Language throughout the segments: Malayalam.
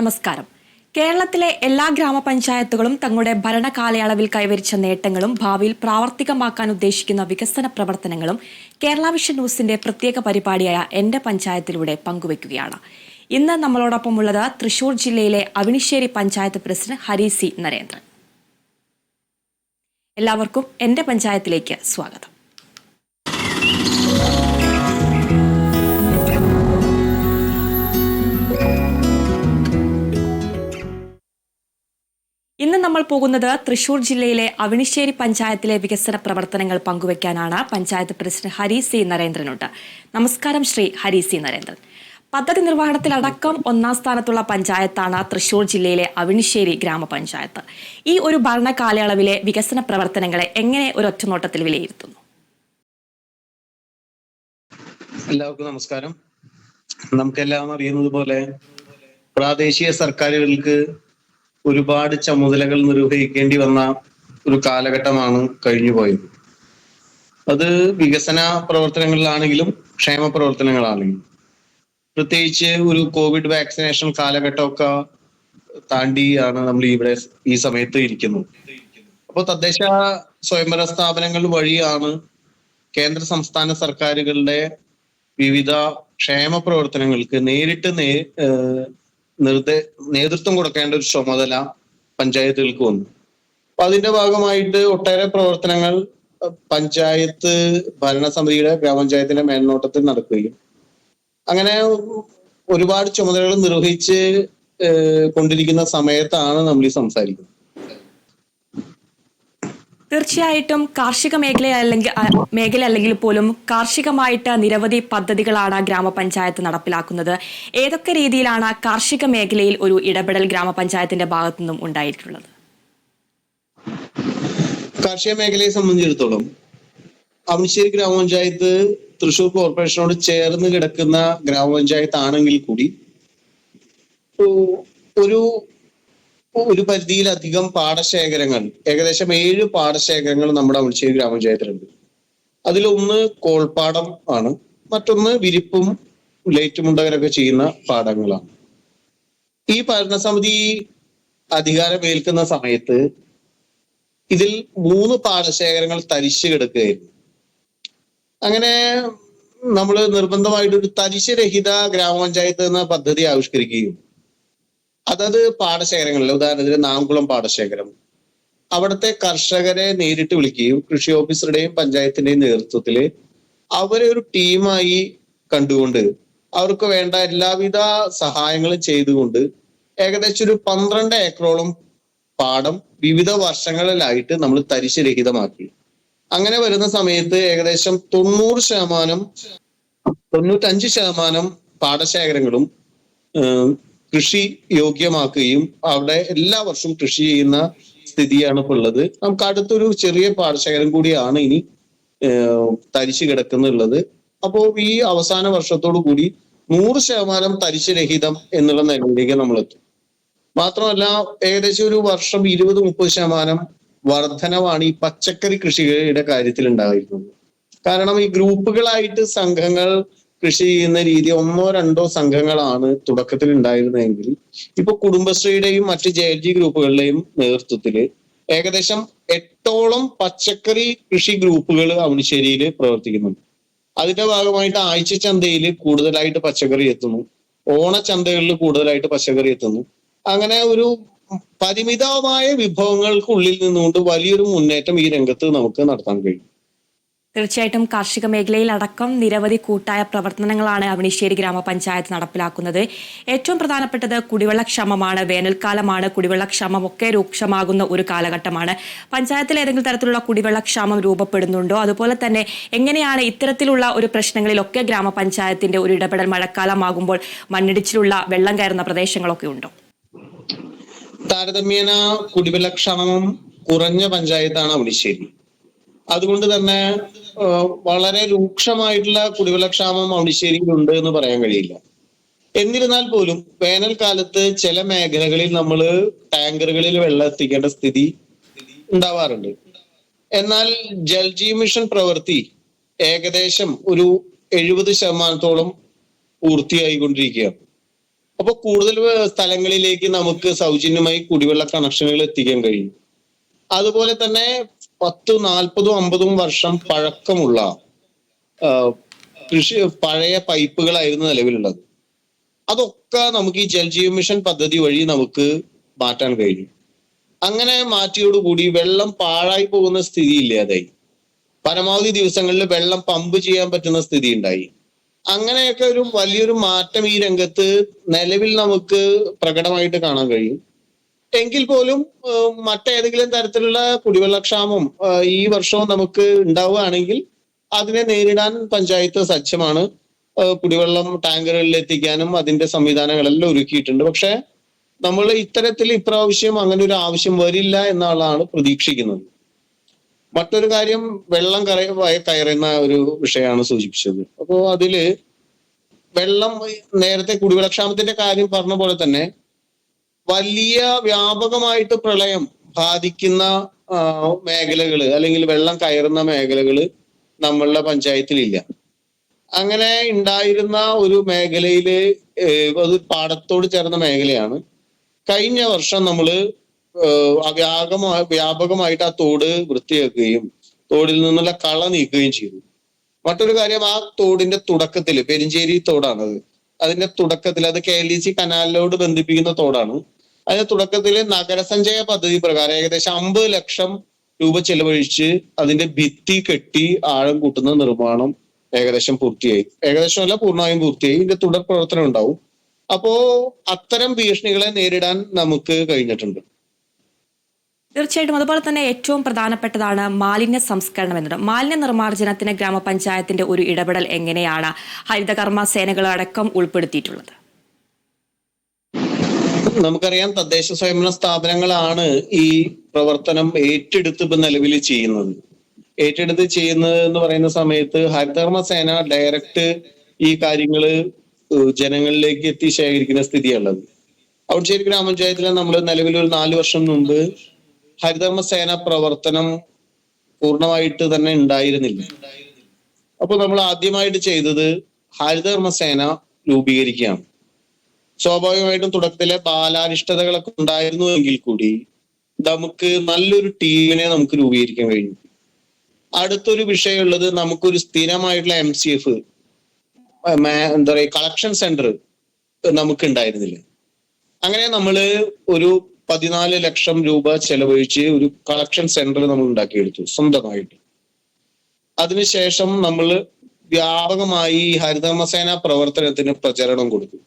നമസ്കാരം. കേരളത്തിലെ എല്ലാ ഗ്രാമപഞ്ചായത്തുകളും തങ്ങളുടെ ഭരണകാലയളവിൽ കൈവരിച്ച നേട്ടങ്ങളും ഭാവിയിൽ പ്രാവർത്തികമാക്കാൻ ഉദ്ദേശിക്കുന്ന വികസന പ്രവർത്തനങ്ങളും കേരള വിഷൻ ന്യൂസിന്റെ പ്രത്യേക പരിപാടിയായ എന്റെ പഞ്ചായത്തിലൂടെ പങ്കുവയ്ക്കുകയാണ്. ഇന്ന് നമ്മളോടൊപ്പം ഉള്ളത് തൃശൂർ ജില്ലയിലെ അവിണിശ്ശേരി പഞ്ചായത്ത് പ്രസിഡന്റ് ഹരി സി നരേന്ദ്രൻ. എല്ലാവർക്കും എന്റെ പഞ്ചായത്തിലേക്ക് സ്വാഗതം. ഇന്ന് നമ്മൾ പോകുന്നത് തൃശൂർ ജില്ലയിലെ അവിണിശ്ശേരി പഞ്ചായത്തിലെ വികസന പ്രവർത്തനങ്ങൾ പങ്കുവയ്ക്കാനാണ്. പഞ്ചായത്ത് പ്രസിഡന്റ് ഹരി സി നരേന്ദ്രനുണ്ട്. നമസ്കാരം ശ്രീ ഹരി സി നരേന്ദ്രൻ. പദ്ധതി നിർവഹണത്തിലടക്കം ഒന്നാം സ്ഥാനത്തുള്ള പഞ്ചായത്താണ് തൃശൂർ ജില്ലയിലെ അവിണിശ്ശേരി ഗ്രാമപഞ്ചായത്ത്. ഈ ഒരു ഭരണ കാലയളവിലെ വികസന പ്രവർത്തനങ്ങളെ എങ്ങനെ ഒരു ഒറ്റനോട്ടത്തിൽ വിലയിരുത്തുന്നു? എല്ലാവർക്കും നമസ്കാരം. നമുക്കെല്ലാം അറിയുന്നത് പോലെ പ്രാദേശിക സർക്കാരുകൾക്ക് ഒരുപാട് ചുമതലകൾ നിർവഹിക്കേണ്ടി വന്ന ഒരു കാലഘട്ടമാണ് കഴിഞ്ഞുപോയത്. അത് വികസന പ്രവർത്തനങ്ങളിലാണെങ്കിലും ക്ഷേമ പ്രവർത്തനങ്ങളാണെങ്കിലും, പ്രത്യേകിച്ച് ഒരു കോവിഡ് വാക്സിനേഷൻ കാലഘട്ടമൊക്കെ താണ്ടിയാണ് നമ്മൾ ഇവിടെ ഈ സമയത്ത് ഇരിക്കുന്നത്. അപ്പോൾ തദ്ദേശ സ്വയംഭരണ സ്ഥാപനങ്ങൾ വഴിയാണ് കേന്ദ്ര സംസ്ഥാന സർക്കാരുകളുടെ വിവിധ ക്ഷേമ പ്രവർത്തനങ്ങൾക്ക് നേരിട്ട് നേതൃത്വം കൊടുക്കേണ്ട ഒരു ചുമതല പഞ്ചായത്തുകൾക്ക് വന്നു. അപ്പൊ അതിന്റെ ഭാഗമായിട്ട് ഒട്ടേറെ പ്രവർത്തനങ്ങൾ പഞ്ചായത്ത് ഭരണസമിതിയുടെ ഗ്രാമപഞ്ചായത്തിന്റെ മേൽനോട്ടത്തിൽ നടക്കുകയും അങ്ങനെ ഒരുപാട് ചുമതലകൾ നിർവഹിച്ച് കൊണ്ടിരിക്കുന്ന സമയത്താണ് നമ്മൾ ഈ സംസാരിക്കുന്നത്. തീർച്ചയായിട്ടും കാർഷിക മേഖല അല്ലെങ്കിൽ പോലും കാർഷികമായിട്ട് നിരവധി പദ്ധതികളാണ് ഗ്രാമപഞ്ചായത്ത് നടപ്പിലാക്കുന്നത്. ഏതൊക്കെ രീതിയിലാണ് കാർഷിക മേഖലയിൽ ഒരു ഇടപെടൽ ഗ്രാമപഞ്ചായത്തിന്റെ ഭാഗത്തു നിന്നും ഉണ്ടായിട്ടുള്ളത്? കാർഷിക മേഖലയെ സംബന്ധിച്ചിടത്തോളം അവിണിശ്ശേരി ഗ്രാമപഞ്ചായത്ത് തൃശൂർ കോർപ്പറേഷനോട് ചേർന്ന് കിടക്കുന്ന ഗ്രാമപഞ്ചായത്ത് ആണെങ്കിൽ കൂടി ഒരു പരിധിയിലധികം പാടശേഖരങ്ങൾ, ഏകദേശം 7 പാടശേഖരങ്ങൾ നമ്മുടെ അവിണിശ്ശേരി ഗ്രാമപഞ്ചായത്തിലുണ്ട്. അതിലൊന്ന് കോൾപ്പാടം ആണ്, മറ്റൊന്ന് വിരിപ്പും ലേറ്റുമുണ്ടകരൊക്കെ ചെയ്യുന്ന പാടങ്ങളാണ്. ഈ ഭരണസമിതി അധികാരമേൽക്കുന്ന സമയത്ത് ഇതിൽ 3 പാടശേഖരങ്ങൾ തരിശ് കിടക്കുകയായിരുന്നു. അങ്ങനെ നമ്മൾ നിർബന്ധമായിട്ടൊരു തരിശ് രഹിത ഗ്രാമപഞ്ചായത്ത് എന്ന പദ്ധതി ആവിഷ്കരിക്കുകയും അതത് പാടശേഖരങ്ങളിൽ, ഉദാഹരണത്തിന് നാംകുളം പാടശേഖരം, അവിടുത്തെ കർഷകരെ നേരിട്ട് വിളിക്കുകയും കൃഷി ഓഫീസറുടെയും പഞ്ചായത്തിന്റെയും നേതൃത്വത്തിൽ അവരെ ഒരു ടീമായി കണ്ടുകൊണ്ട് അവർക്ക് വേണ്ട എല്ലാവിധ സഹായങ്ങളും ചെയ്തുകൊണ്ട് ഏകദേശം ഒരു 12 ഏക്കറോളം പാടം വിവിധ വർഷങ്ങളിലായിട്ട് നമ്മൾ തരിശ് രഹിതമാക്കി. അങ്ങനെ വരുന്ന സമയത്ത് ഏകദേശം 95% പാടശേഖരങ്ങളും കൃഷി യോഗ്യമാക്കുകയും അവിടെ എല്ലാ വർഷവും കൃഷി ചെയ്യുന്ന സ്ഥിതിയാണ് ഇപ്പോൾ ഉള്ളത്. നമുക്ക് അടുത്തൊരു ചെറിയ പാടശേഖരം കൂടിയാണ് ഇനി തരിശ് കിടക്കുന്നുള്ളത്. അപ്പോൾ ഈ അവസാന വർഷത്തോടു കൂടി 100% തരിശ് രഹിതം എന്നുള്ള നിലയിലേക്ക് നമ്മൾ എത്തും. മാത്രമല്ല ഏകദേശം ഒരു വർഷം 20-30% വർധനവാണ് ഈ പച്ചക്കറി കൃഷിയുടെ കാര്യത്തിൽ ഉണ്ടായിരിക്കുന്നത്. കാരണം ഈ ഗ്രൂപ്പുകളായിട്ട് സംഘങ്ങൾ കൃഷി ചെയ്യുന്ന രീതി 1-2 സംഘങ്ങളാണ് തുടക്കത്തിൽ ഉണ്ടായിരുന്നതെങ്കിൽ ഇപ്പൊ കുടുംബശ്രീയുടെയും മറ്റ് JLG ഗ്രൂപ്പുകളുടെയും നേതൃത്വത്തില് ഏകദേശം 8ഓളം പച്ചക്കറി കൃഷി ഗ്രൂപ്പുകൾ അവിണിശ്ശേരിയിൽ പ്രവർത്തിക്കുന്നുണ്ട്. അതിന്റെ ഭാഗമായിട്ട് ആഴ്ച ചന്തയിൽ കൂടുതലായിട്ട് പച്ചക്കറി എത്തുന്നു, ഓണച്ചന്തകളിൽ കൂടുതലായിട്ട് പച്ചക്കറി എത്തുന്നു. അങ്ങനെ ഒരു പരിമിതമായ വിഭവങ്ങൾക്കുള്ളിൽ നിന്നുകൊണ്ട് വലിയൊരു മുന്നേറ്റം ഈ രംഗത്ത് നമുക്ക് നടത്താൻ കഴിയും. തീർച്ചയായിട്ടും കാർഷിക മേഖലയിൽ അടക്കം നിരവധി കൂട്ടായ പ്രവർത്തനങ്ങളാണ് അവിണിശ്ശേരി ഗ്രാമപഞ്ചായത്ത് നടപ്പിലാക്കുന്നത്. ഏറ്റവും പ്രധാനപ്പെട്ടത് കുടിവെള്ളക്ഷാമമാണ്. വേനൽക്കാലമാണ്, കുടിവെള്ളക്ഷാമം ഒക്കെ രൂക്ഷമാകുന്ന ഒരു കാലഘട്ടമാണ്. പഞ്ചായത്തിൽ ഏതെങ്കിലും തരത്തിലുള്ള കുടിവെള്ളക്ഷാമം രൂപപ്പെടുന്നുണ്ടോ? അതുപോലെ തന്നെ എങ്ങനെയാണ് ഇത്തരത്തിലുള്ള ഒരു പ്രശ്നങ്ങളിലൊക്കെ ഗ്രാമപഞ്ചായത്തിന്റെ ഒരു ഇടപെടൽ? മഴക്കാലമാകുമ്പോൾ മണ്ണിടിച്ചിലുള്ള വെള്ളം കയറുന്ന പ്രദേശങ്ങളൊക്കെ ഉണ്ടോ? താരതമ്യേന കുടിവെള്ളക്ഷാമം കുറഞ്ഞ പഞ്ചായത്താണ് അവിണിശ്ശേരി. അതുകൊണ്ട് തന്നെ വളരെ രൂക്ഷമായിട്ടുള്ള കുടിവെള്ളക്ഷാമം അവിണിശ്ശേരിയിലുണ്ട് എന്ന് പറയാൻ കഴിയില്ല. എന്നിരുന്നാൽ പോലും വേനൽക്കാലത്ത് ചില മേഖലകളിൽ നമ്മൾ ടാങ്കറുകളിൽ വെള്ളം എത്തിക്കേണ്ട സ്ഥിതി ഉണ്ടാവാറുണ്ട്. എന്നാൽ ജൽജീവൻ മിഷൻ പ്രവൃത്തി ഏകദേശം ഒരു 70% പൂർത്തിയായിക്കൊണ്ടിരിക്കുകയാണ്. അപ്പൊ കൂടുതൽ സ്ഥലങ്ങളിലേക്ക് നമുക്ക് സൗജന്യമായി കുടിവെള്ള കണക്ഷനുകൾ എത്തിക്കാൻ കഴിയും. അതുപോലെ തന്നെ 10, 40, 50 വർഷം പഴക്കമുള്ള കൃഷി പഴയ പൈപ്പുകളായിരുന്നു നിലവിലുള്ളത്. അതൊക്കെ നമുക്ക് ഈ ജൽജീവൻ മിഷൻ പദ്ധതി വഴി നമുക്ക് മാറ്റാൻ കഴിഞ്ഞു. അങ്ങനെ മാറ്റിയോടുകൂടി വെള്ളം പാഴായി പോകുന്ന സ്ഥിതി ഇല്ലാതായി. പരമാവധി ദിവസങ്ങളിൽ വെള്ളം പമ്പ് ചെയ്യാൻ പറ്റുന്ന സ്ഥിതി ഉണ്ടായി. അങ്ങനെയൊക്കെ ഒരു വലിയൊരു മാറ്റം ഈ രംഗത്ത് നിലവിൽ നമുക്ക് പ്രകടമായിട്ട് കാണാൻ കഴിയും. എങ്കിൽ പോലും മറ്റേതെങ്കിലും തരത്തിലുള്ള കുടിവെള്ളക്ഷാമം ഈ വർഷവും നമുക്ക് ഉണ്ടാവുകയാണെങ്കിൽ അതിനെ നേരിടാൻ പഞ്ചായത്ത് സജ്ജമാണ്. കുടിവെള്ളം ടാങ്കറുകളിൽ എത്തിക്കാനും അതിന്റെ സംവിധാനങ്ങളെല്ലാം ഒരുക്കിയിട്ടുണ്ട്. പക്ഷെ നമ്മൾ ഇത്തരത്തിൽ ഇപ്രാവശ്യം അങ്ങനെ ഒരു ആവശ്യം വരില്ല എന്നാണ് പ്രതീക്ഷിക്കുന്നത്. മറ്റൊരു കാര്യം വെള്ളം കയറുന്ന ഒരു വിഷയമാണ് സൂചിപ്പിച്ചത്. അപ്പോ അതില് വെള്ളം നേരത്തെ കുടിവെള്ളക്ഷാമത്തിന്റെ കാര്യം പറഞ്ഞ പോലെ തന്നെ വലിയ വ്യാപകമായിട്ട് പ്രളയം ബാധിക്കുന്ന മേഖലകള് അല്ലെങ്കിൽ വെള്ളം കയറുന്ന മേഖലകള് നമ്മളുടെ പഞ്ചായത്തിലില്ല. അങ്ങനെ ഉണ്ടായിരുന്ന ഒരു മേഖലയില് അത് പാടത്തോട് ചേർന്ന മേഖലയാണ്. കഴിഞ്ഞ വർഷം നമ്മള് വ്യാപകമായിട്ട് ആ തോട് വൃത്തിയാക്കുകയും തോടിൽ നിന്നുള്ള കള നീക്കുകയും ചെയ്തു. മറ്റൊരു കാര്യം, ആ തോടിന്റെ തുടക്കത്തിൽ, പെരിഞ്ചേരി തോടാണത്, അതിന്റെ തുടക്കത്തിൽ, അത് KLDC കനാലിനോട് ബന്ധിപ്പിക്കുന്ന തോടാണ്. അതിന്റെ തുടക്കത്തിൽ നഗരസഞ്ചയ പദ്ധതി പ്രകാരം ഏകദേശം 50 ലക്ഷം രൂപ ചെലവഴിച്ച് അതിന്റെ ഭിത്തി കെട്ടി ആഴം കൂട്ടുന്ന നിർമ്മാണം ഏകദേശം പൂർത്തിയായി. ഏകദേശം അല്ല, പൂർണ്ണമായും പൂർത്തിയായി. ഇതിന്റെ തുടർ പ്രവർത്തനം ഉണ്ടാവും. അപ്പോ അത്തരം ഭീഷണികളെ നേരിടാൻ നമുക്ക് കഴിഞ്ഞിട്ടുണ്ട്. തീർച്ചയായിട്ടും. അതുപോലെ തന്നെ ഏറ്റവും പ്രധാനപ്പെട്ടതാണ് മാലിന്യ സംസ്കരണം എന്നത്. മാലിന്യ നിർമ്മാർജ്ജനത്തിന് ഗ്രാമപഞ്ചായത്തിന്റെ ഒരു ഇടപെടൽ എങ്ങനെയാണ് ഹരിതകർമ്മ സേനകളടക്കം ഉൾപ്പെടുത്തിയിട്ടുള്ളത്? നമുക്കറിയാം, തദ്ദേശ സ്വയംഭരണ സ്ഥാപനങ്ങളാണ് ഈ പ്രവർത്തനം ഏറ്റെടുത്ത് ഇപ്പൊ നിലവിൽ ചെയ്യുന്നത്. ഏറ്റെടുത്ത് ചെയ്യുന്നത് എന്ന് പറയുന്ന സമയത്ത് ഹരിതകർമ്മ സേന ഡയറക്റ്റ് ഈ കാര്യങ്ങള് ജനങ്ങളിലേക്ക് എത്തി ശേഖരിക്കുന്ന സ്ഥിതിയുള്ളത്. ഔട്ട്ചേരി ഗ്രാമപഞ്ചായത്തിലെ നമ്മൾ നിലവിൽ ഒരു 4 വർഷം മുമ്പ് ഹരിതകർമ്മ സേന പ്രവർത്തനം പൂർണ്ണമായിട്ട് തന്നെ ഉണ്ടായിരുന്നില്ല. അപ്പൊ നമ്മൾ ആദ്യമായിട്ട് ചെയ്തത് ഹരിതകർമ്മ സേന രൂപീകരിക്കുകയാണ്. സ്വാഭാവികമായിട്ടും തുടക്കത്തിലെ ബാലാരിഷ്ടതകളൊക്കെ ഉണ്ടായിരുന്നു എങ്കിൽ കൂടി നമുക്ക് നല്ലൊരു ടീമിനെ നമുക്ക് രൂപീകരിക്കാൻ കഴിഞ്ഞു. അടുത്തൊരു വിഷയമുള്ളത്, നമുക്കൊരു സ്ഥിരമായിട്ടുള്ള MCF എന്താ പറയുക കളക്ഷൻ സെന്റർ നമുക്ക് ഉണ്ടായിരുന്നില്ല. അങ്ങനെ നമ്മള് ഒരു 14 ലക്ഷം രൂപ ചെലവഴിച്ച് ഒരു കളക്ഷൻ സെന്റർ നമ്മൾ ഉണ്ടാക്കിയെടുത്തു സ്വന്തമായിട്ട്. അതിനുശേഷം നമ്മൾ വ്യാപകമായി ഹരിതകർമ്മസേന പ്രവർത്തനത്തിന് പ്രചരണം കൊടുത്തു.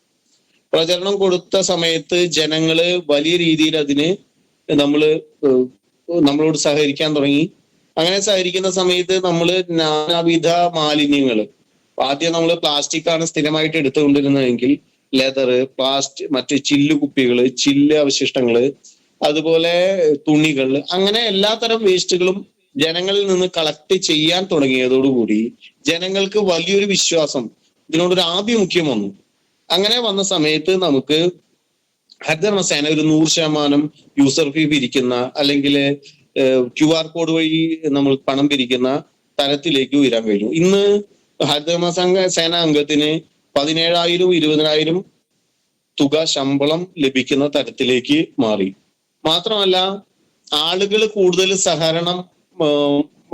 പ്രചരണം കൊടുത്ത സമയത്ത് ജനങ്ങള് വലിയ രീതിയിൽ അതിന് നമ്മളോട് സഹകരിക്കാൻ തുടങ്ങി. അങ്ങനെ സഹകരിക്കുന്ന സമയത്ത് നമ്മൾ നാനാവിധ മാലിന്യങ്ങൾ, ആദ്യം നമ്മൾ പ്ലാസ്റ്റിക് ആണ് സ്ഥിരമായിട്ട് എടുത്തുകൊണ്ടിരുന്നതെങ്കിൽ ലെതർ, പ്ലാസ്റ്റിക്, മറ്റ് ചില്ല് കുപ്പികള്, ചില്ല് അവശിഷ്ടങ്ങള്, അതുപോലെ തുണികൾ, അങ്ങനെ എല്ലാത്തരം വേസ്റ്റുകളും ജനങ്ങളിൽ നിന്ന് കളക്ട് ചെയ്യാൻ തുടങ്ങിയതോടുകൂടി ജനങ്ങൾക്ക് വലിയൊരു വിശ്വാസം, ഇതിനോടൊരു ആഭിമുഖ്യം വന്നു. അങ്ങനെ വന്ന സമയത്ത് നമുക്ക് ഹരിതകർമ്മസേന ഒരു 100% യൂസർ ഫീ പിരിക്കുന്ന, അല്ലെങ്കിൽ QR കോഡ് വഴി നമ്മൾ പണം പിരിക്കുന്ന തരത്തിലേക്ക് ഉയരാൻ കഴിഞ്ഞു. ഇന്ന് ഹരിതകർമ്മ സേന അംഗത്തിന് 17,000, 20,000 തുക ശമ്പളം ലഭിക്കുന്ന തരത്തിലേക്ക് മാറി. മാത്രമല്ല, ആളുകൾ കൂടുതൽ സഹകരണം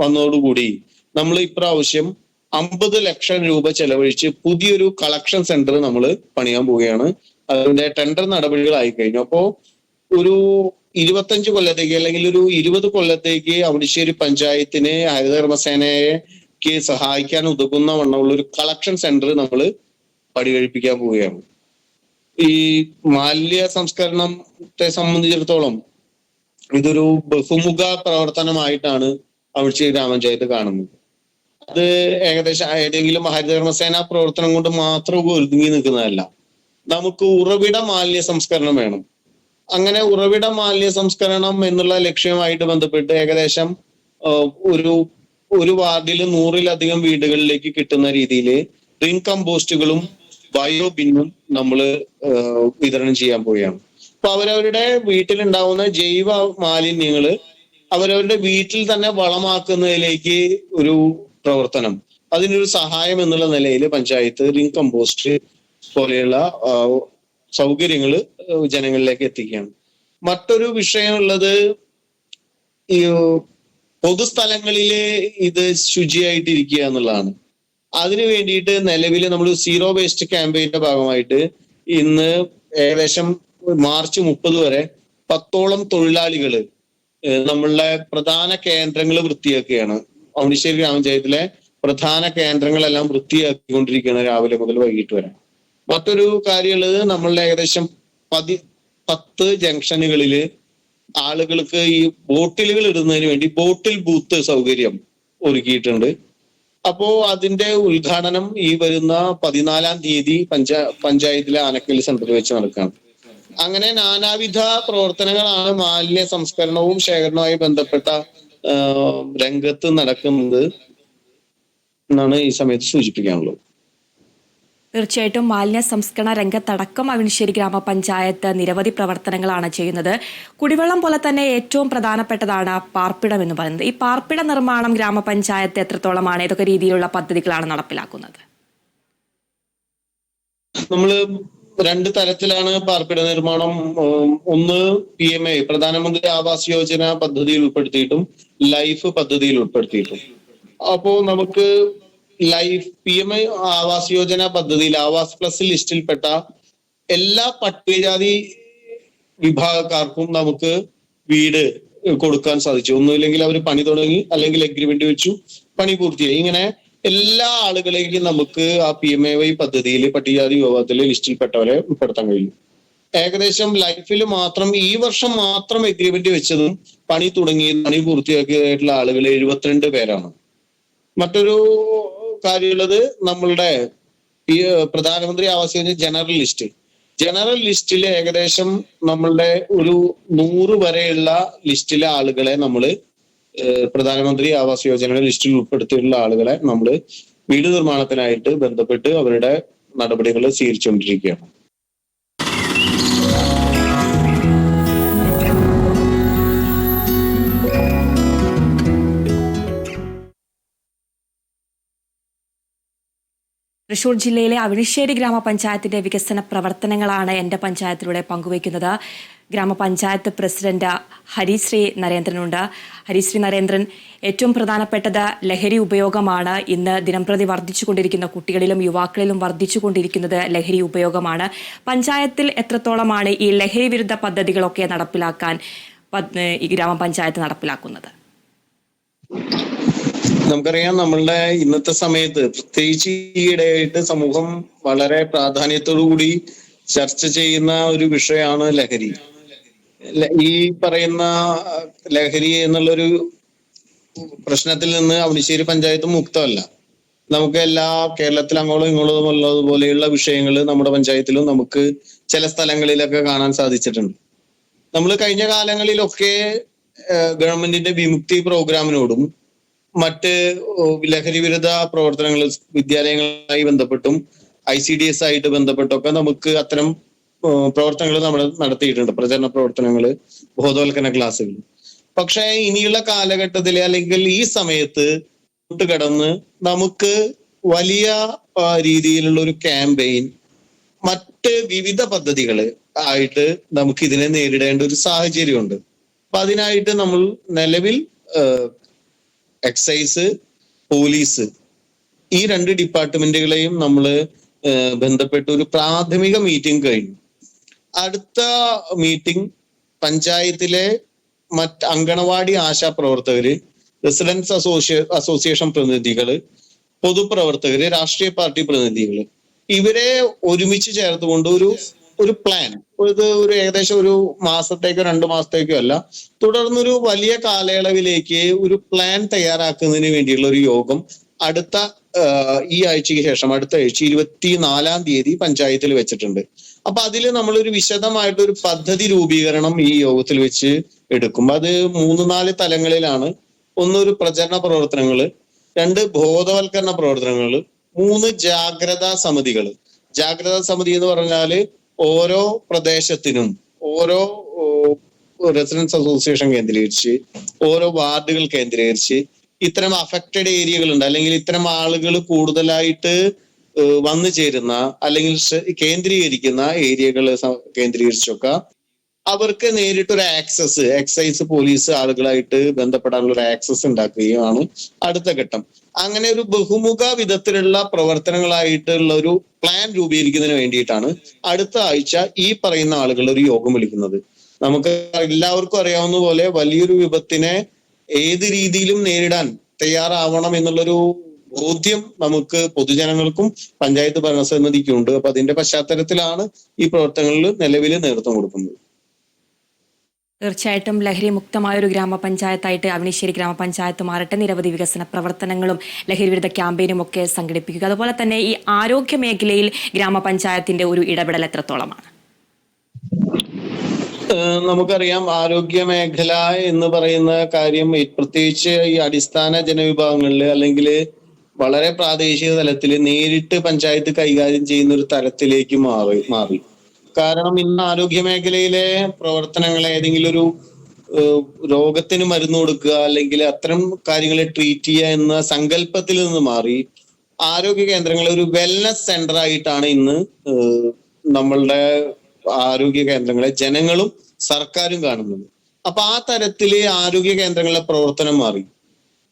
വന്നതോടുകൂടി നമ്മൾ ഇപ്രാവശ്യം 50 ലക്ഷം രൂപ ചെലവഴിച്ച് പുതിയൊരു കളക്ഷൻ സെന്റർ നമ്മൾ പണിയാൻ പോവുകയാണ്. അതിന്റെ ടെൻഡർ നടപടികളായി കഴിഞ്ഞു. അപ്പോ ഒരു 25 കൊല്ലത്തേക്ക് അല്ലെങ്കിൽ ഒരു 20 കൊല്ലത്തേക്ക് അവണിശ്ശേരി പഞ്ചായത്തിന് ഹരിതകർമ്മസേനയ്ക്ക് സഹായിക്കാൻ ഉതകുന്ന വണ്ണമുള്ള ഒരു കളക്ഷൻ സെന്റർ നമ്മൾ പടികഴിപ്പിക്കാൻ പോവുകയാണ്. ഈ മാലിന്യ സംസ്കരണത്തെ സംബന്ധിച്ചിടത്തോളം ഇതൊരു ബഹുമുഖ പ്രവർത്തനമായിട്ടാണ് അവണിശ്ശേരി ഗ്രാമപഞ്ചായത്ത് കാണുന്നത്. അത് ഏകദേശം ഏതെങ്കിലും ഹരിതകർമ്മസേന പ്രവർത്തനം കൊണ്ട് മാത്രം ഒതുങ്ങി നിൽക്കുന്നതല്ല. നമുക്ക് ഉറവിട മാലിന്യ സംസ്കരണം വേണം. അങ്ങനെ ഉറവിട മാലിന്യ സംസ്കരണം എന്നുള്ള ലക്ഷ്യവുമായിട്ട് ബന്ധപ്പെട്ട് ഏകദേശം ഒരു വാർഡിൽ 100-ലധികം വീടുകളിലേക്ക് കിട്ടുന്ന രീതിയിൽ റിംഗ് കമ്പോസ്റ്റുകളും ബയോ ബിന്നും നമ്മൾ വിതരണം ചെയ്യാൻ പോവുകയാണ്. അപ്പൊ അവരവരുടെ വീട്ടിലുണ്ടാവുന്ന ജൈവ മാലിന്യങ്ങള് അവരവരുടെ വീട്ടിൽ തന്നെ വളമാക്കുന്നതിലേക്ക് ഒരു പ്രവർത്തനം, അതിനൊരു സഹായം എന്നുള്ള നിലയിൽ പഞ്ചായത്ത് റിംഗ് കമ്പോസ്റ്റ് പോലെയുള്ള സൗകര്യങ്ങൾ ജനങ്ങളിലേക്ക് എത്തിക്കുകയാണ്. മറ്റൊരു വിഷയമുള്ളത് ഈ പൊതുസ്ഥലങ്ങളില് ഇത് ശുചിയായിട്ടിരിക്കുക എന്നുള്ളതാണ്. അതിനു വേണ്ടിയിട്ട് നിലവിൽ നമ്മൾ സീറോ വേസ്റ്റ് ക്യാമ്പയിന്റെ ഭാഗമായിട്ട് ഇന്ന് ഏകദേശം മാർച്ച് 30 വരെ 10ഓളം തൊഴിലാളികള് നമ്മളുടെ പ്രധാന കേന്ദ്രങ്ങൾ വൃത്തിയാക്കുകയാണ്. അവണിശ്ശേരി ഗ്രാമപഞ്ചായത്തിലെ പ്രധാന കേന്ദ്രങ്ങളെല്ലാം വൃത്തിയാക്കിക്കൊണ്ടിരിക്കുകയാണ് രാവിലെ മുതൽ വൈകിട്ട് വരെ. മറ്റൊരു കാര്യമുള്ളത് നമ്മളുടെ ഏകദേശം 10 ജംഗ്ഷനുകളില് ആളുകൾക്ക് ഈ ബോട്ടിലുകൾ ഇടുന്നതിന് വേണ്ടി ബോട്ടിൽ ബൂത്ത് സൗകര്യം ഒരുക്കിയിട്ടുണ്ട്. അപ്പോ അതിന്റെ ഉദ്ഘാടനം ഈ വരുന്ന 14-ാം തീയതി പഞ്ചായത്തിലെ ആനക്കൽ സെന്ററിൽ വെച്ച് നടക്കുകയാണ്. അങ്ങനെ നാനാവിധ പ്രവർത്തനങ്ങളാണ് മാലിന്യ സംസ്കരണവും ശേഖരണവുമായി ബന്ധപ്പെട്ട രംഗത്ത് നടക്കുന്നത് എന്നാണ് ഈ സമയത്ത് സൂചിപ്പിക്കാനുള്ളത്. തീർച്ചയായിട്ടും മാലിന്യ സംസ്കരണ രംഗത്തടക്കം അവണിശ്ശേരി ഗ്രാമപഞ്ചായത്ത് നിരവധി പ്രവർത്തനങ്ങളാണ് ചെയ്യുന്നത്. കുടിവെള്ളം പോലെ തന്നെ ഏറ്റവും പ്രധാനപ്പെട്ടതാണ് പാർപ്പിടം എന്ന് പറയുന്നത്. ഈ പാർപ്പിട നിർമ്മാണം ഗ്രാമപഞ്ചായത്ത് എത്രത്തോളമാണ്, ഏതൊക്കെ രീതിയിലുള്ള പദ്ധതികളാണ് നടപ്പിലാക്കുന്നത്? നമ്മള് 2 തലത്തിലാണ് പാർപ്പിട നിർമ്മാണം. ഒന്ന് PMA പ്രധാനമന്ത്രി ആവാസ് യോജന പദ്ധതിയിൽ ഉൾപ്പെടുത്തിയിട്ടും ലൈഫ് പദ്ധതിയിൽ ഉൾപ്പെടുത്തിയിട്ടും. അപ്പോ നമുക്ക് ലൈഫ് PMA ആവാസ് യോജന പദ്ധതിയിൽ ആവാസ് പ്ലസ് ലിസ്റ്റിൽപ്പെട്ട എല്ലാ പട്ടികജാതി വിഭാഗക്കാർക്കും നമുക്ക് വീട് കൊടുക്കാൻ സാധിച്ചു. ഒന്നുമില്ലെങ്കിൽ അവർ പണി തുടങ്ങി, അല്ലെങ്കിൽ എഗ്രിമെന്റ് വെച്ചു, പണി പൂർത്തിയായി. ഇങ്ങനെ എല്ലാ ആളുകളെയും നമുക്ക് ആ PMAY പദ്ധതിയിൽ പട്ടികജാതി വിഭാഗത്തിൽ ലിസ്റ്റിൽപ്പെട്ടവരെ ഉൾപ്പെടുത്താൻ കഴിയും. ഏകദേശം ലൈഫിൽ മാത്രം ഈ വർഷം മാത്രം എഗ്രിമെന്റ് വെച്ചതും പണി പണി പൂർത്തിയാക്കിയതായിട്ടുള്ള ആളുകൾ 72 പേരാണ്. മറ്റൊരു കാര്യമുള്ളത് നമ്മളുടെ പ്രധാനമന്ത്രി ആവാസ് യോജന ജനറൽ ലിസ്റ്റിൽ ഏകദേശം നമ്മളുടെ ഒരു 100 വരെയുള്ള ലിസ്റ്റിലെ ആളുകളെ നമ്മൾ പ്രധാനമന്ത്രി ആവാസ് യോജനയുടെ ലിസ്റ്റിൽ ഉൾപ്പെടുത്തിയിട്ടുള്ള ആളുകളെ നമ്മൾ വീട് നിർമ്മാണത്തിനായിട്ട് ബന്ധപ്പെട്ട് അവരുടെ നടപടികൾ സ്വീകരിച്ചുകൊണ്ടിരിക്കുകയാണ്. തൃശൂർ ജില്ലയിലെ അവണിശ്ശേരി ഗ്രാമപഞ്ചായത്തിന്റെ വികസന പ്രവർത്തനങ്ങളാണ് എൻ്റെ പഞ്ചായത്തിലൂടെ പങ്കുവയ്ക്കുന്നത്. ഗ്രാമപഞ്ചായത്ത് പ്രസിഡന്റ് ഹരിശ്രീ നരേന്ദ്രനുണ്ട്. ഹരിശ്രീ നരേന്ദ്രൻ, ഏറ്റവും പ്രധാനപ്പെട്ടത് ലഹരി ഉപയോഗമാണ്. ഇന്ന് ദിനംപ്രതി വർദ്ധിച്ചുകൊണ്ടിരിക്കുന്ന കുട്ടികളിലും യുവാക്കളിലും വർദ്ധിച്ചുകൊണ്ടിരിക്കുന്നത് ലഹരി ഉപയോഗമാണ്. പഞ്ചായത്തിൽ എത്രത്തോളമാണ് ഈ ലഹരി വിരുദ്ധ പദ്ധതികളൊക്കെ നടപ്പിലാക്കാൻ ഈ ഗ്രാമപഞ്ചായത്ത് നടപ്പിലാക്കുന്നത്? നമുക്കറിയാം, നമ്മളുടെ ഇന്നത്തെ സമയത്ത് പ്രത്യേകിച്ച് ഈയിടെയായിട്ട് സമൂഹം വളരെ പ്രാധാന്യത്തോടു കൂടി ചർച്ച ചെയ്യുന്ന ഒരു വിഷയമാണ് ലഹരി. ഈ പറയുന്ന ലഹരി എന്നുള്ളൊരു പ്രശ്നത്തിൽ നിന്ന് അവണിശ്ശേരി പഞ്ചായത്ത് മുക്തമല്ല. നമുക്ക് എല്ലാ കേരളത്തിൽ അങ്ങോളം ഇങ്ങോളം ഉള്ളതുപോലെയുള്ള വിഷയങ്ങൾ നമ്മുടെ പഞ്ചായത്തിലും നമുക്ക് ചില സ്ഥലങ്ങളിലൊക്കെ കാണാൻ സാധിച്ചിട്ടുണ്ട്. നമ്മൾ കഴിഞ്ഞ കാലങ്ങളിലൊക്കെ ഗവൺമെന്റിന്റെ വിമുക്തി പ്രോഗ്രാമിനോടും മറ്റ് ലഹരി വിരുദ്ധ പ്രവർത്തനങ്ങൾ വിദ്യാലയങ്ങളുമായി ബന്ധപ്പെട്ടും ICDS ആയിട്ട് ബന്ധപ്പെട്ടൊക്കെ നമുക്ക് അത്തരം പ്രവർത്തനങ്ങൾ നമ്മൾ നടത്തിയിട്ടുണ്ട്. പ്രചരണ പ്രവർത്തനങ്ങൾ, ബോധവൽക്കരണ ക്ലാസ്സുകൾ. പക്ഷെ ഇനിയുള്ള കാലഘട്ടത്തിൽ അല്ലെങ്കിൽ ഈ സമയത്ത് കടന്ന് നമുക്ക് വലിയ രീതിയിലുള്ള ഒരു ക്യാമ്പയിൻ, മറ്റ് വിവിധ പദ്ധതികൾ ആയിട്ട് നമുക്ക് ഇതിനെ നേരിടേണ്ട ഒരു സാഹചര്യമുണ്ട്. അപ്പൊ അതിനായിട്ട് നമ്മൾ നിലവിൽ എക്സൈസ്, പോലീസ് ഈ 2 ഡിപ്പാർട്ട്മെന്റുകളെയും നമ്മൾ ബന്ധപ്പെട്ട് ഒരു പ്രാഥമിക മീറ്റിംഗ് കഴിഞ്ഞു. അടുത്ത മീറ്റിംഗ് പഞ്ചായത്തിലെ അങ്കണവാടി ആശാ പ്രവർത്തകര്, റെസിഡൻസ് അസോസിയേഷൻ പ്രതിനിധികള്, പൊതുപ്രവർത്തകര്, രാഷ്ട്രീയ പാർട്ടി പ്രതിനിധികള്, ഇവരെ ഒരുമിച്ച് ചേർത്തുകൊണ്ട് ഒരു പ്ലാൻ, ഒരു ഏകദേശം ഒരു മാസത്തേക്കോ 2 മാസത്തേക്കോ അല്ല, തുടർന്നൊരു വലിയ കാലയളവിലേക്ക് ഒരു പ്ലാൻ തയ്യാറാക്കുന്നതിന് വേണ്ടിയുള്ള ഒരു യോഗം അടുത്ത ഈ ആഴ്ചയ്ക്ക് ശേഷം അടുത്ത ആഴ്ച 24-ാം തീയതി പഞ്ചായത്തിൽ വെച്ചിട്ടുണ്ട്. അപ്പൊ അതിൽ നമ്മളൊരു വിശദമായിട്ടൊരു പദ്ധതി രൂപീകരണം ഈ യോഗത്തിൽ വെച്ച് എടുക്കും. അത് 3-4 തലങ്ങളിലാണ്. ഒരു പ്രചരണ പ്രവർത്തനങ്ങള്, 2 ബോധവൽക്കരണ പ്രവർത്തനങ്ങള്, 3 ജാഗ്രതാ സമിതികള്. ജാഗ്രതാ സമിതി എന്ന് പറഞ്ഞാല് ഓരോ പ്രദേശത്തിനും ഓരോ റെസിഡൻസ് അസോസിയേഷൻ കേന്ദ്രീകരിച്ച്, ഓരോ വാർഡുകൾ കേന്ദ്രീകരിച്ച് ഇത്തരം അഫക്റ്റഡ് ഏരിയകൾ ഉണ്ട്, അല്ലെങ്കിൽ ഇത്തരം ആളുകൾ കൂടുതലായിട്ട് വന്നു ചേരുന്ന അല്ലെങ്കിൽ കേന്ദ്രീകരിക്കുന്ന ഏരിയകൾ കേന്ദ്രീകരിച്ചൊക്കെ അവർക്ക് നേരിട്ടൊരു ആക്സസ്, എക്സൈസ് പോലീസ് ആളുകളായിട്ട് ബന്ധപ്പെടാനുള്ള ഒരു ആക്സസ് ഉണ്ടാക്കുകയാണ് അടുത്ത ഘട്ടം. അങ്ങനെ ഒരു ബഹുമുഖ വിധത്തിലുള്ള പ്രവർത്തനങ്ങളായിട്ടുള്ള ഒരു പ്ലാൻ രൂപീകരിക്കുന്നതിന് വേണ്ടിയിട്ടാണ് അടുത്ത ആഴ്ച ഈ പറയുന്ന ആളുകൾ ഒരു യോഗം വിളിക്കുന്നത്. നമുക്ക് എല്ലാവർക്കും അറിയാവുന്ന പോലെ വലിയൊരു വിപത്തിനെ ഏത് രീതിയിലും നേരിടാൻ തയ്യാറാവണം എന്നുള്ളൊരു ബോധ്യം നമുക്ക് പൊതുജനങ്ങൾക്കും പഞ്ചായത്ത് ഭരണസമിതിക്കും ഉണ്ട്. അപ്പൊ അതിന്റെ പശ്ചാത്തലത്തിലാണ് ഈ പ്രവർത്തനങ്ങളിൽ നിലവിൽ നേതൃത്വം കൊടുക്കുന്നത്. തീർച്ചയായിട്ടും ലഹരി മുക്തമായ ഒരു ഗ്രാമപഞ്ചായത്തായിട്ട് അവണിശ്ശേരി ഗ്രാമപഞ്ചായത്ത് മാറട്ടെ. നിരവധി വികസന പ്രവർത്തനങ്ങളും ലഹരി വിരുദ്ധ ക്യാമ്പയിനും ഒക്കെ സംഘടിപ്പിക്കുക. അതുപോലെ തന്നെ ഈ ആരോഗ്യ മേഖലയിൽ ഗ്രാമപഞ്ചായത്തിന്റെ ഒരു ഇടപെടൽ എത്രത്തോളമാണ്? നമുക്കറിയാം, ആരോഗ്യ മേഖല എന്ന് പറയുന്ന കാര്യം പ്രത്യേകിച്ച് ഈ അടിസ്ഥാന ജനവിഭാഗങ്ങളില് അല്ലെങ്കിൽ വളരെ പ്രാദേശിക തലത്തിൽ നേരിട്ട് പഞ്ചായത്ത് കൈകാര്യം ചെയ്യുന്ന ഒരു തലത്തിലേക്ക് മാറി. കാരണം ഇന്ന് ആരോഗ്യ മേഖലയിലെ പ്രവർത്തനങ്ങൾ ഏതെങ്കിലും ഒരു രോഗത്തിന് മരുന്ന് കൊടുക്കുക അല്ലെങ്കിൽ അത്തരം കാര്യങ്ങളെ ട്രീറ്റ് ചെയ്യുക എന്ന സങ്കല്പത്തിൽ നിന്ന് മാറി ആരോഗ്യ കേന്ദ്രങ്ങളെ ഒരു വെൽനസ് സെന്റർ ആയിട്ടാണ് ഇന്ന് നമ്മളുടെ ആരോഗ്യ കേന്ദ്രങ്ങളെ ജനങ്ങളും സർക്കാരും കാണുന്നത്. അപ്പൊ ആ തരത്തില് ആരോഗ്യ കേന്ദ്രങ്ങളുടെ പ്രവർത്തനം മാറി.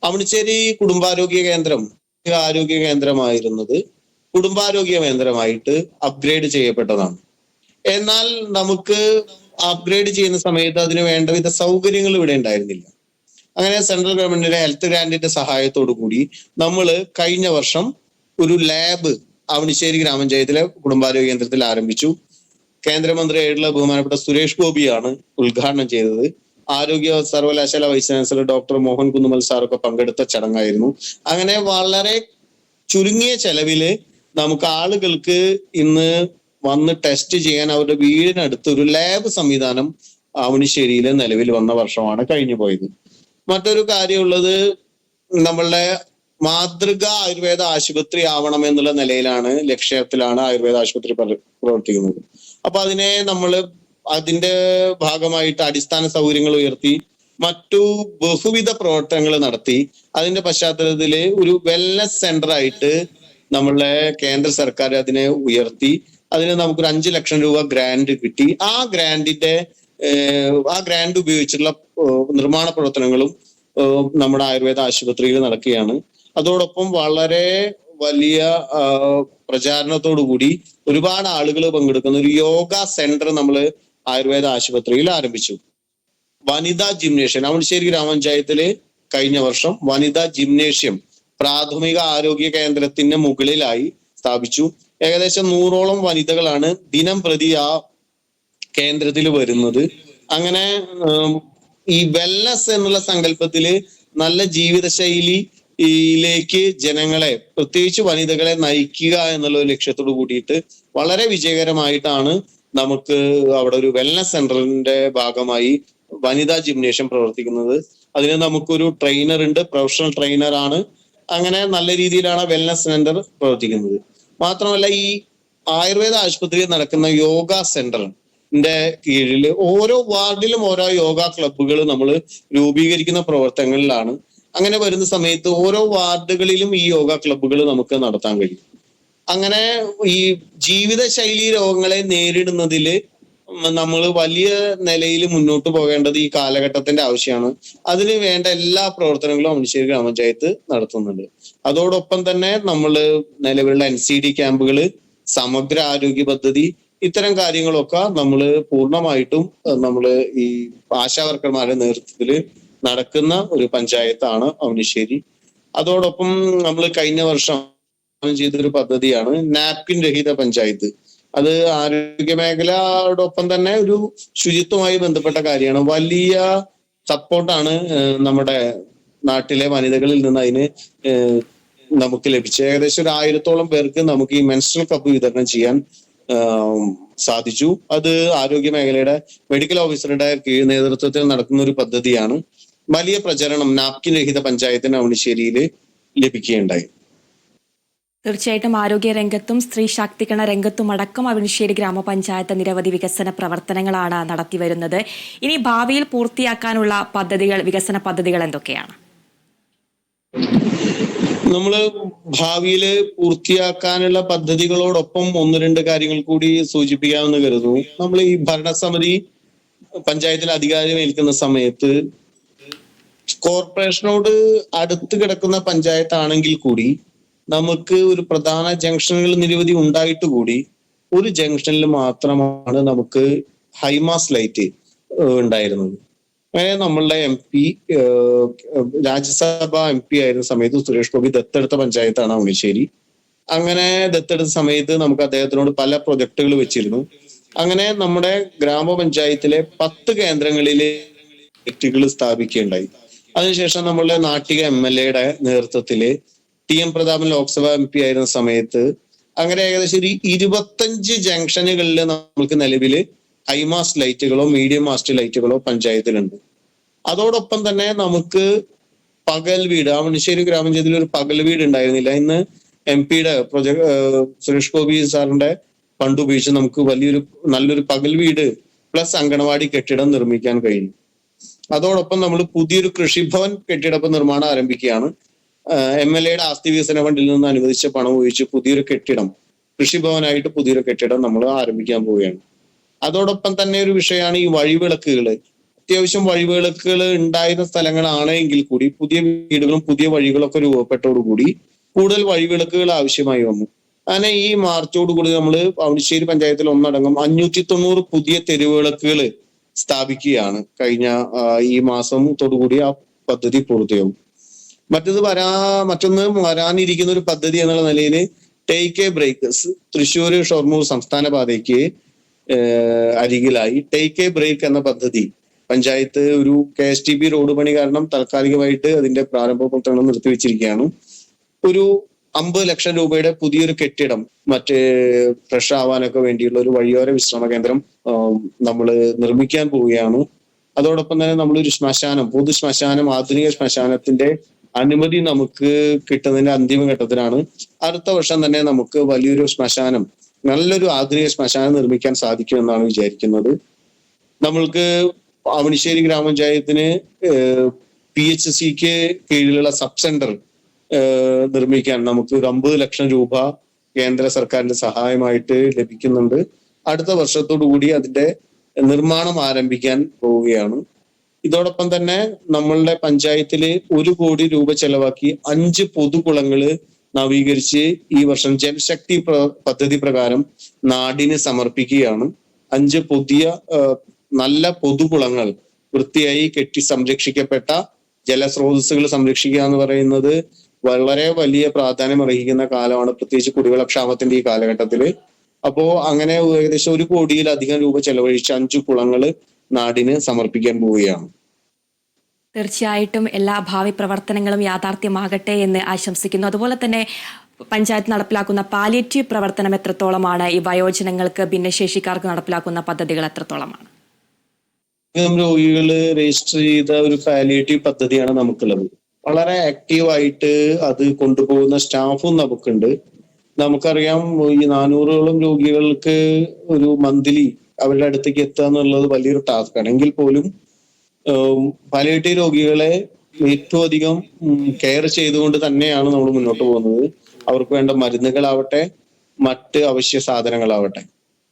അവണിശ്ശേരി കുടുംബാരോഗ്യ കേന്ദ്രം ആരോഗ്യ കേന്ദ്രമായിരുന്നത് കുടുംബാരോഗ്യ കേന്ദ്രമായിട്ട് അപ്ഗ്രേഡ് ചെയ്യപ്പെട്ടതാണ്. എന്നാൽ നമുക്ക് അപ്ഗ്രേഡ് ചെയ്യുന്ന സമയത്ത് അതിന് വേണ്ടവിധ സൗകര്യങ്ങൾ ഇവിടെ ഉണ്ടായിരുന്നില്ല. അങ്ങനെ സെൻട്രൽ ഗവൺമെന്റിന്റെ ഹെൽത്ത് ഗ്രാന്റിന്റെ സഹായത്തോടു കൂടി നമ്മൾ കഴിഞ്ഞ വർഷം ഒരു ലാബ് അവണിശ്ശേരി ഗ്രാമപഞ്ചായത്തിലെ കുടുംബാരോഗ്യ കേന്ദ്രത്തിൽ ആരംഭിച്ചു. കേന്ദ്രമന്ത്രിയായിട്ടുള്ള ബഹുമാനപ്പെട്ട സുരേഷ് ഗോപിയാണ് ഉദ്ഘാടനം ചെയ്തത്. ആരോഗ്യ സർവകലാശാല vice chancellor doctor Mohan Kunnummal സാറൊക്കെ പങ്കെടുത്ത ചടങ്ങായിരുന്നു. അങ്ങനെ വളരെ ചുരുങ്ങിയ ചെലവില് നമുക്ക് ആളുകൾക്ക് ഇന്ന് വന്ന് ടെസ്റ്റ് ചെയ്യാൻ അവരുടെ വീടിനടുത്ത് ഒരു ലാബ് സംവിധാനം അവണിശ്ശേരിയിൽ നിലവിൽ വന്ന വർഷമാണ് കഴിഞ്ഞു പോയത്. മറ്റൊരു കാര്യമുള്ളത്, നമ്മളുടെ മാതൃക ആയുർവേദ ആശുപത്രി ആവണം എന്നുള്ള നിലയിലാണ് ലക്ഷ്യത്തിലാണ് ആയുർവേദ ആശുപത്രി പ്രവർത്തിക്കുന്നത്. അപ്പൊ അതിന്റെ ഭാഗമായിട്ട് അടിസ്ഥാന സൗകര്യങ്ങൾ ഉയർത്തി മറ്റു ബഹുവിധ പ്രവർത്തനങ്ങൾ നടത്തി അതിന്റെ പശ്ചാത്തലത്തില് ഒരു വെൽനസ് സെന്റർ ആയിട്ട് നമ്മളുടെ കേന്ദ്ര സർക്കാർ അതിനെ ഉയർത്തി. അതിന് നമുക്കൊരു 5 ലക്ഷം രൂപ ഗ്രാന്റ് കിട്ടി. ആ ഗ്രാന്റ് ഉപയോഗിച്ചുള്ള നിർമ്മാണ പ്രവർത്തനങ്ങളും നമ്മുടെ ആയുർവേദ ആശുപത്രിയിൽ നടക്കുകയാണ്. അതോടൊപ്പം വളരെ വലിയ പ്രചാരണത്തോടു കൂടി ഒരുപാട് ആളുകൾ പങ്കെടുക്കുന്ന ഒരു യോഗ സെന്റർ നമ്മൾ ആയുർവേദ ആശുപത്രിയിൽ ആരംഭിച്ചു. വനിതാ ജിംനേഷ്യം അവണിശ്ശേരി ഗ്രാമപഞ്ചായത്തില് കഴിഞ്ഞ വർഷം വനിതാ ജിംനേഷ്യം പ്രാഥമിക ആരോഗ്യ കേന്ദ്രത്തിന് മുകളിലായി സ്ഥാപിച്ചു. ഏകദേശം 100ഓളം വനിതകളാണ് ദിനം പ്രതി ആ കേന്ദ്രത്തിൽ വരുന്നത്. അങ്ങനെ ഈ വെൽനസ് എന്നുള്ള സങ്കല്പത്തില് നല്ല ജീവിതശൈലിയിലേക്ക് ജനങ്ങളെ പ്രത്യേകിച്ച് വനിതകളെ നയിക്കുക എന്നുള്ള ലക്ഷ്യത്തോട് കൂടിയിട്ട് വളരെ വിജയകരമായിട്ടാണ് നമുക്ക് അവിടെ ഒരു വെൽനസ് സെന്ററിന്റെ ഭാഗമായി വനിതാ ജിംനേഷ്യം പ്രവർത്തിക്കുന്നത്. അതിന് നമുക്കൊരു ട്രെയിനർ ഉണ്ട്, പ്രൊഫഷണൽ ട്രെയിനർ ആണ്. അങ്ങനെ നല്ല രീതിയിലാണ് വെൽനസ് സെന്റർ പ്രവർത്തിക്കുന്നത്. മാത്രമല്ല ഈ ആയുർവേദ ആശുപത്രിയിൽ നടക്കുന്ന യോഗ സെന്ററിന്റെ കീഴിൽ ഓരോ വാർഡിലും ഓരോ യോഗ ക്ലബ്ബുകൾ നമ്മൾ രൂപീകരിക്കുന്ന പ്രവർത്തനങ്ങളിലാണ്. അങ്ങനെ വരുന്ന സമയത്ത് ഓരോ വാർഡുകളിലും ഈ യോഗ ക്ലബ്ബുകൾ നമുക്ക് നടത്താൻ കഴിയും. അങ്ങനെ ഈ ജീവിതശൈലി രോഗങ്ങളെ നേരിടുന്നതിൽ നമ്മൾ വലിയ നിലയിൽ മുന്നോട്ട് പോകേണ്ടത് ഈ കാലഘട്ടത്തിന്റെ ആവശ്യമാണ്. അതിന് വേണ്ട എല്ലാ പ്രവർത്തനങ്ങളും അവണിശ്ശേരി ഗ്രാമപഞ്ചായത്ത് നടത്തുന്നുണ്ട്. അതോടൊപ്പം തന്നെ നമ്മൾ നിലവിലുള്ള NCD ക്യാമ്പുകള്, സമഗ്ര ആരോഗ്യ പദ്ധതി, ഇത്തരം കാര്യങ്ങളൊക്കെ നമ്മൾ പൂർണ്ണമായിട്ടും നമ്മൾ ഈ ആശാവർക്കർമാരുടെ നേതൃത്വത്തിൽ നടക്കുന്ന ഒരു പഞ്ചായത്താണ് അവണിശ്ശേരി. അതോടൊപ്പം നമ്മൾ കഴിഞ്ഞ വർഷം ചെയ്തൊരു പദ്ധതിയാണ് നാപ്കിൻ രഹിത പഞ്ചായത്ത്. അത് ആരോഗ്യ മേഖലയോടൊപ്പം തന്നെ ഒരു ശുചിത്വമായി ബന്ധപ്പെട്ട കാര്യമാണ്. വലിയ സപ്പോർട്ടാണ് നമ്മുടെ നാട്ടിലെ വനിതകളിൽ നിന്ന് അതിന് നമുക്ക് ലഭിച്ചത്. ഏകദേശം ഒരു 1000ഓളം പേർക്ക് നമുക്ക് ഈ മെൻസ്ട്രൽ കപ്പ് വിതരണം ചെയ്യാൻ സാധിച്ചു. അത് ആരോഗ്യ മേഖലയുടെ മെഡിക്കൽ ഓഫീസറുടെ നേതൃത്വത്തിൽ നടക്കുന്ന ഒരു പദ്ധതിയാണ്. വലിയ പ്രചരണം നാപ്കിൻ രഹിത പഞ്ചായത്തിന് അവണിശ്ശേരിയിൽ ലഭിക്കുകയുണ്ടായി. തീർച്ചയായിട്ടും ആരോഗ്യ രംഗത്തും സ്ത്രീ ശാക്തീകരണ രംഗത്തും അടക്കം അവണിശ്ശേരി ഗ്രാമപഞ്ചായത്ത് നിരവധി വികസന പ്രവർത്തനങ്ങളാണ് നടത്തിവരുന്നത്. ഇനി ഭാവിയിൽ പൂർത്തിയാക്കാനുള്ള വികസന പദ്ധതികൾ എന്തൊക്കെയാണ്? നമ്മള് ഭാവിയില് പൂർത്തിയാക്കാനുള്ള പദ്ധതികളോടൊപ്പം ഒന്ന് രണ്ട് കാര്യങ്ങൾ കൂടി സൂചിപ്പിക്കാമെന്ന് കരുതുന്നു. നമ്മൾ ഈ ഭരണസമിതി പഞ്ചായത്തിൽ അധികാരം ഏൽക്കുന്ന സമയത്ത് കോർപ്പറേഷനോട് അടുത്ത് കിടക്കുന്ന പഞ്ചായത്താണെങ്കിൽ കൂടി നമുക്ക് ഒരു പ്രധാന ജംഗ്ഷനുകൾ നിരവധി ഉണ്ടായിട്ട് കൂടി ഒരു ജംഗ്ഷനിൽ മാത്രമാണ് നമുക്ക് ഹൈമാസ് ലൈറ്റ് ഉണ്ടായിരുന്നത്. അങ്ങനെ നമ്മളുടെ MP രാജ്യസഭ MP ആയിരുന്ന സമയത്ത് സുരേഷ് ഗോപി ദത്തെടുത്ത പഞ്ചായത്താണ് അവണിശ്ശേരി. അങ്ങനെ ദത്തെടുത്ത സമയത്ത് നമുക്ക് അദ്ദേഹത്തിനോട് പല പ്രൊജക്ടുകൾ വെച്ചിരുന്നു. അങ്ങനെ നമ്മുടെ ഗ്രാമപഞ്ചായത്തിലെ 10 കേന്ദ്രങ്ങളിലെ ലൈറ്റുകൾ സ്ഥാപിക്കുകയുണ്ടായി. അതിനുശേഷം നമ്മളുടെ നാട്ടിക MLA നേതൃത്വത്തില് TM പ്രതാപൻ ലോക്സഭ MP ആയിരുന്ന സമയത്ത് അങ്ങനെ ഏകദേശം ഒരു 25 ജംഗ്ഷനുകളിൽ നമുക്ക് നിലവില് ഹൈമാസ്റ്റ് ലൈറ്റുകളോ മീഡിയം മാസ്റ്റ് ലൈറ്റുകളോ പഞ്ചായത്തിലുണ്ട്. അതോടൊപ്പം തന്നെ നമുക്ക് പകൽ വീട്, അവണിശ്ശേരി ഗ്രാമപഞ്ചായത്തിൽ ഒരു പകൽ വീട് ഉണ്ടായിരുന്നില്ല. ഇന്ന് MP സുരേഷ് ഗോപി സാറിന്റെ ഫണ്ട് ഉപയോഗിച്ച് നമുക്ക് നല്ലൊരു പകൽ വീട് പ്ലസ് അങ്കണവാടി കെട്ടിടം നിർമ്മിക്കാൻ കഴിഞ്ഞു. അതോടൊപ്പം നമ്മൾ പുതിയൊരു കൃഷിഭവൻ കെട്ടിട നിർമ്മാണം ആരംഭിക്കുകയാണ്. MLA ആസ്തി വികസന ഫണ്ടിൽ നിന്ന് അനുവദിച്ച പണം ഉപയോഗിച്ച് പുതിയൊരു കെട്ടിടം, കൃഷിഭവനായിട്ട് പുതിയൊരു കെട്ടിടം നമ്മൾ ആരംഭിക്കാൻ പോവുകയാണ്. അതോടൊപ്പം തന്നെ ഒരു വിഷയമാണ് ഈ വഴിവിളക്കുകൾ. അത്യാവശ്യം വഴിവിളക്കുകൾ ഉണ്ടായിരുന്ന സ്ഥലങ്ങളാണെങ്കിൽ കൂടി പുതിയ വീടുകളും പുതിയ വഴികളൊക്കെ രൂപപ്പെട്ടതോടുകൂടി കൂടുതൽ വഴിവിളക്കുകൾ ആവശ്യമായി വന്നു. അങ്ങനെ ഈ മാർച്ചോടുകൂടി നമ്മൾ അവണിശ്ശേരി പഞ്ചായത്തിൽ ഒന്നടങ്കം 590 പുതിയ തെരുവിളക്കുകൾ സ്ഥാപിക്കുകയാണ്. കഴിഞ്ഞ ഈ മാസത്തോടുകൂടി ആ പദ്ധതി പൂർത്തിയാവും. മറ്റൊന്ന് വരാനിരിക്കുന്ന ഒരു പദ്ധതി എന്നുള്ള നിലയിൽ take a break, Thrissur Shoranur സംസ്ഥാന പാതയ്ക്ക് അരികിലായി ടേക്ക് എ ബ്രേക്ക് എന്ന പദ്ധതി പഞ്ചായത്ത് ഒരു KSTB റോഡ് പണി കാരണം താൽക്കാലികമായിട്ട് അതിന്റെ പ്രാരംഭ പ്രവർത്തനം നിർത്തിവെച്ചിരിക്കുകയാണ്. ഒരു 50 ലക്ഷം രൂപയുടെ പുതിയൊരു കെട്ടിടം ഫ്രഷ് ആവാനൊക്കെ വേണ്ടിയുള്ള ഒരു വഴിയോര വിശ്രമ കേന്ദ്രം നമ്മൾ നിർമ്മിക്കാൻ പോവുകയാണ്. അതോടൊപ്പം തന്നെ നമ്മളൊരു പൊതു ശ്മശാനം, ആധുനിക ശ്മശാനത്തിന്റെ അനുമതി നമുക്ക് കിട്ടുന്നതിന്റെ അന്തിമഘട്ടത്തിലാണ്. അടുത്ത വർഷം തന്നെ നമുക്ക് വലിയൊരു ശ്മശാനം, നല്ലൊരു ആധുനിക ശ്മശാനം നിർമ്മിക്കാൻ സാധിക്കുമെന്നാണ് വിചാരിക്കുന്നത്. നമ്മൾക്ക് അവണിശ്ശേരി ഗ്രാമപഞ്ചായത്തിന് PHCക്ക് കീഴിലുള്ള സബ് സെന്റർ നിർമ്മിക്കാൻ നമുക്ക് ഒരു 50 ലക്ഷം രൂപ കേന്ദ്ര സർക്കാരിന്റെ സഹായമായിട്ട് ലഭിക്കുന്നുണ്ട്. അടുത്ത വർഷത്തോടു കൂടി അതിന്റെ നിർമ്മാണം ആരംഭിക്കാൻ പോവുകയാണ്. ഇതോടൊപ്പം തന്നെ നമ്മളുടെ പഞ്ചായത്തില് 1 കോടി രൂപ ചെലവാക്കി 5 പൊതുകുളങ്ങള് നവീകരിച്ച് ഈ വർഷം ജലശക്തി പദ്ധതി പ്രകാരം നാടിന് സമർപ്പിക്കുകയാണ്. 5 പുതിയ നല്ല പൊതുകുളങ്ങൾ വൃത്തിയായി കെട്ടി സംരക്ഷിക്കപ്പെട്ട ജലസ്രോതസ്സുകൾ സംരക്ഷിക്കുക എന്ന് പറയുന്നത് വളരെ വലിയ പ്രാധാന്യം അർഹിക്കുന്ന കാലമാണ്, പ്രത്യേകിച്ച് കുടിവെള്ളക്ഷാമത്തിന്റെ ഈ കാലഘട്ടത്തില്. അപ്പോ അങ്ങനെ ഏകദേശം 1 കോടിയിലധികം രൂപ ചെലവഴിച്ച് 5 കുളങ്ങള് നാടിന് സമർപ്പിക്കാൻ പോവുകയാണ്. തീർച്ചയായിട്ടും എല്ലാ ഭാവി പ്രവർത്തനങ്ങളും യാഥാർത്ഥ്യമാകട്ടെ എന്ന് ആശംസിക്കുന്നു. അതുപോലെ തന്നെ പഞ്ചായത്ത് നടപ്പിലാക്കുന്ന പാലിയേറ്റീവ് പ്രവർത്തനം എത്രത്തോളമാണ്? ഈ വയോജനങ്ങൾക്ക്, ഭിന്നശേഷിക്കാർക്ക് നടപ്പിലാക്കുന്ന പദ്ധതികൾ എത്രത്തോളമാണ്? രോഗികള് രജിസ്റ്റർ ചെയ്ത ഒരു പാലിയേറ്റീവ് പദ്ധതിയാണ് നമുക്കുള്ളത്. വളരെ ആക്റ്റീവായിട്ട് അത് കൊണ്ടുപോകുന്ന സ്റ്റാഫും നമുക്കുണ്ട്. നമുക്കറിയാം, ഈ 400ഓളം രോഗികൾക്ക് ഒരു മന്ത്ലി അവരുടെ അടുത്തേക്ക് എത്തുക എന്നുള്ളത് വലിയൊരു ടാസ്ക്കാണ്. എങ്കിൽ പോലും പാലിയേറ്റീവ് രോഗികളെ ഏറ്റവും അധികം കെയർ ചെയ്തുകൊണ്ട് തന്നെയാണ് നമ്മൾ മുന്നോട്ട് പോകുന്നത്. അവർക്ക് വേണ്ട മരുന്നുകളാവട്ടെ, മറ്റ് അവശ്യ സാധനങ്ങളാവട്ടെ.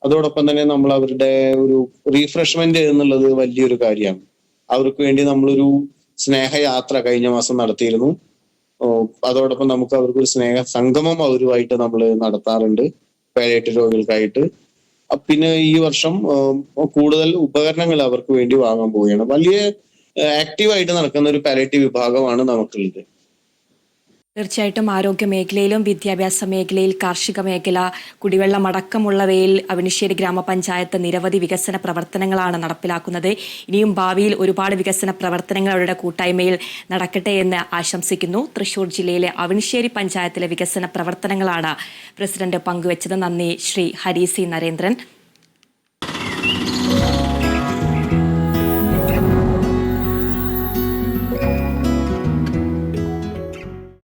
അതോടൊപ്പം തന്നെ നമ്മൾ അവരുടെ ഒരു റീഫ്രഷ്മെന്റ് എന്നുള്ളത് വലിയൊരു കാര്യമാണ്. അവർക്ക് വേണ്ടി നമ്മളൊരു സ്നേഹയാത്ര കഴിഞ്ഞ മാസം നടത്തിയിരുന്നു. അതോടൊപ്പം നമുക്ക് അവർക്കൊരു സ്നേഹ സംഗമം അവരുമായിട്ട് നമ്മൾ നടത്താറുണ്ട് പാലിയേറ്റീവ് രോഗികൾക്കായിട്ട്. പിന്നെ ഈ വർഷം കൂടുതൽ ഉപകരണങ്ങൾ അവർക്ക് വേണ്ടി വാങ്ങാൻ പോവുകയാണ്. വലിയ ആക്റ്റീവായിട്ട് നടക്കുന്ന ഒരു പാലിയേറ്റീവ് വിഭാഗമാണ് നമുക്കുള്ളത്. തീർച്ചയായിട്ടും ആരോഗ്യ മേഖലയിലും വിദ്യാഭ്യാസ മേഖലയിൽ, കാർഷിക മേഖല, കുടിവെള്ളം അടക്കമുള്ളവയിൽ അവണിശ്ശേരി ഗ്രാമപഞ്ചായത്ത് നിരവധി വികസന പ്രവർത്തനങ്ങളാണ് നടപ്പിലാക്കുന്നത്. ഇനിയും ഭാവിയിൽ ഒരുപാട് വികസന പ്രവർത്തനങ്ങൾ അവരുടെ കൂട്ടായ്മയിൽ നടക്കട്ടെ എന്ന് ആശംസിക്കുന്നു. തൃശൂർ ജില്ലയിലെ അവണിശ്ശേരി പഞ്ചായത്തിലെ വികസന പ്രവർത്തനങ്ങളാണ് പ്രസിഡന്റ് പങ്കുവച്ചത്. നന്ദി ശ്രീ ഹരി C. നരേന്ദ്രൻ.